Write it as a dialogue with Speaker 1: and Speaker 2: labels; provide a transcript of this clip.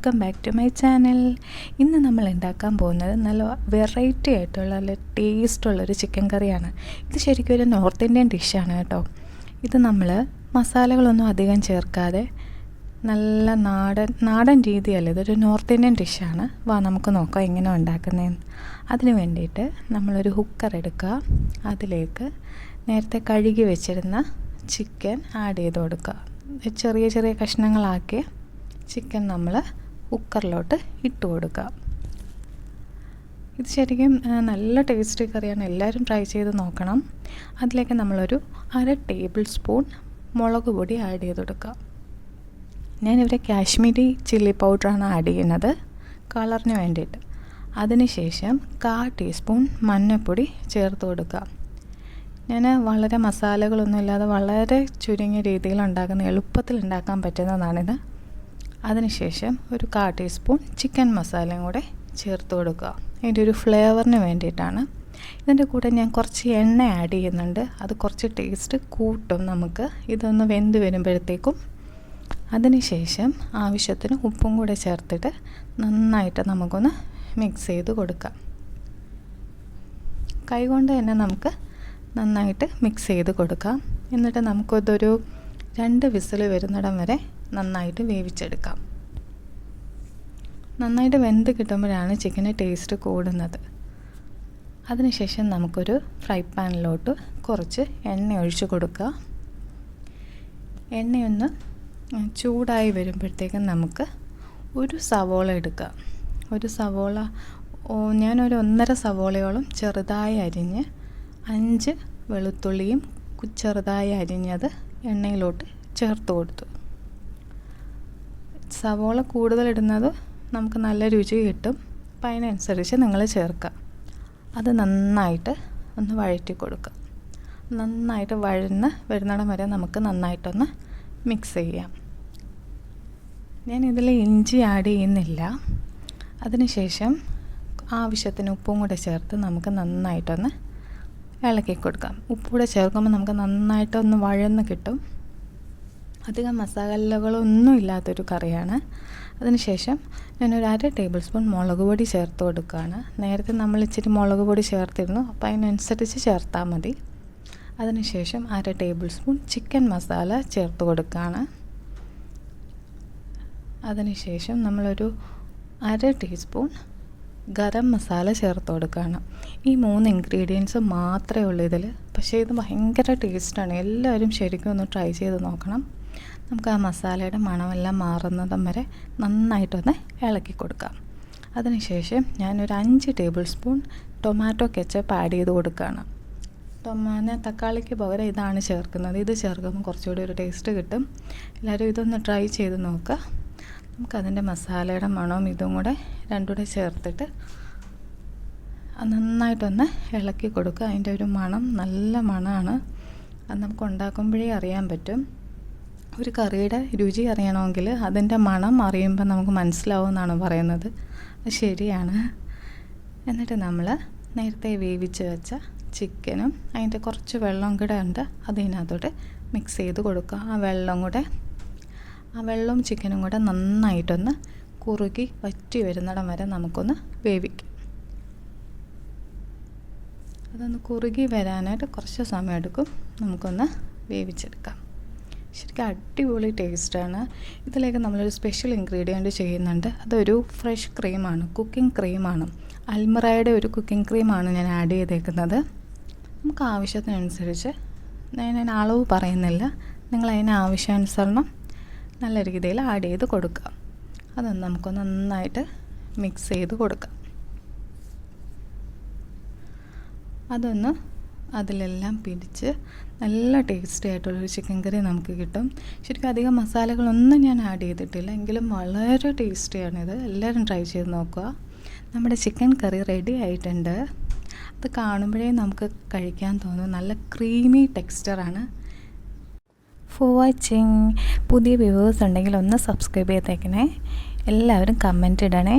Speaker 1: Welcome back to my channel. ഇന്ന് നമ്മൾ ഉണ്ടാക്കാൻ പോകുന്നത് നല്ല വെറൈറ്റി ആയിട്ടുള്ള നല്ല ടേസ്റ്റുള്ളൊരു ചിക്കൻ കറിയാണ്. ഇത് ശരിക്കും ഒരു നോർത്ത് ഇന്ത്യൻ ഡിഷാണ് കേട്ടോ. ഇത് നമ്മൾ മസാലകളൊന്നും അധികം ചേർക്കാതെ നല്ല നാടൻ രീതിയല്ല, ഇതൊരു നോർത്ത് ഇന്ത്യൻ ഡിഷാണ്. വാ നമുക്ക് നോക്കാം എങ്ങനെ ഉണ്ടാക്കുന്നതെന്ന്. അതിന് വേണ്ടിയിട്ട് നമ്മളൊരു കുക്കർ എടുക്കുക, അതിലേക്ക് നേരത്തെ കഴുകി വെച്ചിരുന്ന ചിക്കൻ ആഡ് ചെയ്ത് കൊടുക്കുക. ചെറിയ ചെറിയ കഷ്ണങ്ങളാക്കി ചിക്കൻ നമ്മൾ കുക്കറിലോട്ട് ഇട്ട് കൊടുക്കുക. ഇത് ശരിക്കും നല്ല ടേസ്റ്റി കറിയാണ്, എല്ലാവരും ട്രൈ ചെയ്ത് നോക്കണം. അതിലേക്ക് നമ്മളൊരു 1/2 ടേബിൾ സ്പൂൺ മുളക് പൊടി ആഡ് ചെയ്ത് കൊടുക്കുക. ഞാനിവിടെ കാശ്മീരി ചില്ലി പൗഡറാണ് ആഡ് ചെയ്യുന്നത് കളറിന് വേണ്ടിയിട്ട്. അതിനുശേഷം 1/4 ടീസ്പൂൺ മഞ്ഞൾപ്പൊടി ചേർത്ത് കൊടുക്കുക. ഞാൻ വളരെ മസാലകളൊന്നും ഇല്ലാതെ വളരെ ചുരുങ്ങിയ രീതിയിൽ ഉണ്ടാക്കുന്ന, എളുപ്പത്തിൽ ഉണ്ടാക്കാൻ പറ്റുന്നതാണിത്. അതിനുശേഷം ഒരു 1/4 ടീസ്പൂൺ ചിക്കൻ മസാലയും കൂടെ ചേർത്ത് കൊടുക്കുക. അതിൻ്റെ ഒരു ഫ്ലേവറിന് വേണ്ടിയിട്ടാണ്. ഇതിൻ്റെ കൂടെ ഞാൻ കുറച്ച് എണ്ണ ആഡ് ചെയ്യുന്നുണ്ട്, അത് കുറച്ച് ടേസ്റ്റ് കൂട്ടും നമുക്ക്. ഇതൊന്ന് വെന്ത് വരുമ്പോഴത്തേക്കും അതിനുശേഷം ആവശ്യത്തിന് ഉപ്പും കൂടെ ചേർത്തിട്ട് നന്നായിട്ട് നമുക്കൊന്ന് മിക്സ് ചെയ്ത് കൊടുക്കാം. കൈകൊണ്ട് തന്നെ നമുക്ക് നന്നായിട്ട് മിക്സ് ചെയ്ത് കൊടുക്കാം. എന്നിട്ട് നമുക്കിതൊരു 2 വിസിൽ വരുന്നിടം വരെ നന്നായിട്ട് വേവിച്ചെടുക്കാം. നന്നായിട്ട് വെന്ത് കിട്ടുമ്പോഴാണ് ചിക്കന് ടേസ്റ്റ് കൂടുന്നത്. അതിനുശേഷം നമുക്കൊരു ഫ്രൈ പാനിലോട്ട് കുറച്ച് എണ്ണ ഒഴിച്ച് കൊടുക്കുക. എണ്ണയൊന്ന് ചൂടായി വരുമ്പോഴത്തേക്കും നമുക്ക് ഒരു സവോള എടുക്കുക. ഒരു സവോള ഞാനൊരു 1.5 സവോളയോളം ചെറുതായി അരിഞ്ഞ് 5 വെളുത്തുള്ളിയും ചെറുതായി അരിഞ്ഞത് എണ്ണയിലോട്ട് ചേർത്ത് കൊടുത്തു. സവോള കൂടുതലിടുന്നത് നമുക്ക് നല്ല രുചി കിട്ടും, അപ്പം അതിനനുസരിച്ച് നിങ്ങൾ ചേർക്കുക. അത് നന്നായിട്ട് ഒന്ന് വഴറ്റി കൊടുക്കുക. നന്നായിട്ട് വരുന്നിടം വരെ നമുക്ക് നന്നായിട്ടൊന്ന് മിക്സ് ചെയ്യാം. ഞാനിതിൽ ഇഞ്ചി ആഡ് ചെയ്യുന്നില്ല. അതിനുശേഷം ആവശ്യത്തിന് ഉപ്പും കൂടെ ചേർത്ത് നമുക്ക് നന്നായിട്ടൊന്ന് ഇളക്കി കൊടുക്കാം. ഉപ്പൂടെ ചേർക്കുമ്പോൾ നമുക്ക് നന്നായിട്ടൊന്ന് വഴന്ന് കിട്ടും. അധികം മസാലകളൊന്നും ഇല്ലാത്തൊരു കറിയാണ്. അതിനുശേഷം ഞാനൊരു 1/2 ടേബിൾ സ്പൂൺ മുളക് പൊടി ചേർത്ത് കൊടുക്കുകയാണ്. നേരത്തെ നമ്മൾ ഇച്ചിരി മുളക് പൊടി ചേർത്തിരുന്നു, അപ്പോൾ അതിനനുസരിച്ച് ചേർത്താൽ മതി. അതിനുശേഷം 1/2 ടേബിൾ സ്പൂൺ ചിക്കൻ മസാല ചേർത്ത് കൊടുക്കുകയാണ്. അതിനുശേഷം നമ്മളൊരു 1/2 ടീസ്പൂൺ ഗരം മസാല ചേർത്ത് കൊടുക്കുകയാണ്. ഈ 3 ഇൻഗ്രീഡിയൻസ് മാത്രമേ ഉള്ളൂ ഇതിൽ. പക്ഷേ ഇത് ഭയങ്കര ടേസ്റ്റാണ്, എല്ലാവരും ശരിക്കും ഒന്ന് ട്രൈ ചെയ്ത് നോക്കണം. നമുക്ക് ആ മസാലയുടെ മണമെല്ലാം മാറുന്നതും വരെ നന്നായിട്ടൊന്ന് ഇളക്കി കൊടുക്കാം. അതിനുശേഷം ഞാനൊരു 5 table spoon tomato ketchup add ചെയ്ത് കൊടുക്കുകയാണ്. തക്കാളിക്ക് പകരം ഇതാണ് ചേർക്കുന്നത്. ഇത് ചേർക്കുമ്പോൾ കുറച്ചുകൂടി ഒരു ടേസ്റ്റ് കിട്ടും. എല്ലാവരും ഇതൊന്ന് ട്രൈ ചെയ്ത് നോക്കുക. നമുക്കതിൻ്റെ മസാലയുടെ മണവും ഇതും കൂടെ രണ്ടും കൂടെ ചേർത്തിട്ട് നന്നായിട്ടൊന്ന് ഇളക്കി കൊടുക്കുക. അതിൻ്റെ ഒരു മണം നല്ല മണമാണ്, അത് നമുക്ക് ഉണ്ടാക്കുമ്പോഴേ അറിയാൻ പറ്റും. ഒരു കറിയുടെ രുചി അറിയണമെങ്കിൽ അതിൻ്റെ മണം അറിയുമ്പോൾ നമുക്ക് മനസ്സിലാവുമെന്നാണ് പറയുന്നത്. അത് ശരിയാണ്. എന്നിട്ട് നമ്മൾ നേരത്തെ വേവിച്ച് വെച്ച ചിക്കനും അതിൻ്റെ കുറച്ച് വെള്ളം കൂടെ ഉണ്ട്, അതിനകത്തോട്ട് മിക്സ് ചെയ്ത് കൊടുക്കുക. ആ വെള്ളവും ചിക്കനും കൂടെ നന്നായിട്ടൊന്ന് കുറുകി വറ്റി വരുന്നിടം വരെ നമുക്കൊന്ന് വേവിക്കാം. അതൊന്ന് കുറുകി വരാനായിട്ട് കുറച്ച് സമയം എടുക്കും, നമുക്കൊന്ന് വേവിച്ചെടുക്കാം. ശരിക്കും അടിപൊളി ടേസ്റ്റാണ്. ഇതിലേക്ക് നമ്മളൊരു സ്പെഷ്യൽ ഇൻഗ്രീഡിയൻറ്റ് ചെയ്യുന്നുണ്ട്. അതൊരു ഫ്രഷ് ക്രീമാണ്, കുക്കിംഗ് ക്രീമാണ്. അൽമിറയുടെ ഒരു കുക്കിംഗ് ക്രീമാണ് ഞാൻ ആഡ് ചെയ്തേക്കുന്നത്. നമുക്ക് ആവശ്യത്തിനനുസരിച്ച് ഞാൻ അളവ് പറയുന്നില്ല, നിങ്ങൾ അതിന് ആവശ്യാനുസരണം നല്ല രീതിയിൽ ആഡ് ചെയ്ത് കൊടുക്കുക. അതൊന്ന് നമുക്ക് നന്നായിട്ട് മിക്സ് ചെയ്ത് കൊടുക്കാം. അതൊന്ന് അതിലെല്ലാം പിടിച്ച് നല്ല ടേസ്റ്റി ആയിട്ടുള്ളൊരു ചിക്കൻ കറി നമുക്ക് കിട്ടും. ശരിക്കും അധികം മസാലകളൊന്നും ഞാൻ ആഡ് ചെയ്തിട്ടില്ല, എങ്കിലും വളരെ ടേസ്റ്റിയാണിത്. എല്ലാവരും ട്രൈ ചെയ്ത് നോക്കുക. നമ്മുടെ ചിക്കൻ കറി റെഡി ആയിട്ടുണ്ട്. അത് കാണുമ്പോഴേ നമുക്ക് കഴിക്കാൻ തോന്നും. നല്ല ക്രീമി ടെക്സ്ചറാണ്. For watching. പുതിയ വ്യൂവേഴ്സ് ഉണ്ടെങ്കിൽ ഒന്ന് സബ്സ്ക്രൈബ് ചെയ്തേക്കണേ. എല്ലാവരും കമൻറ്റ് ഇടണേ.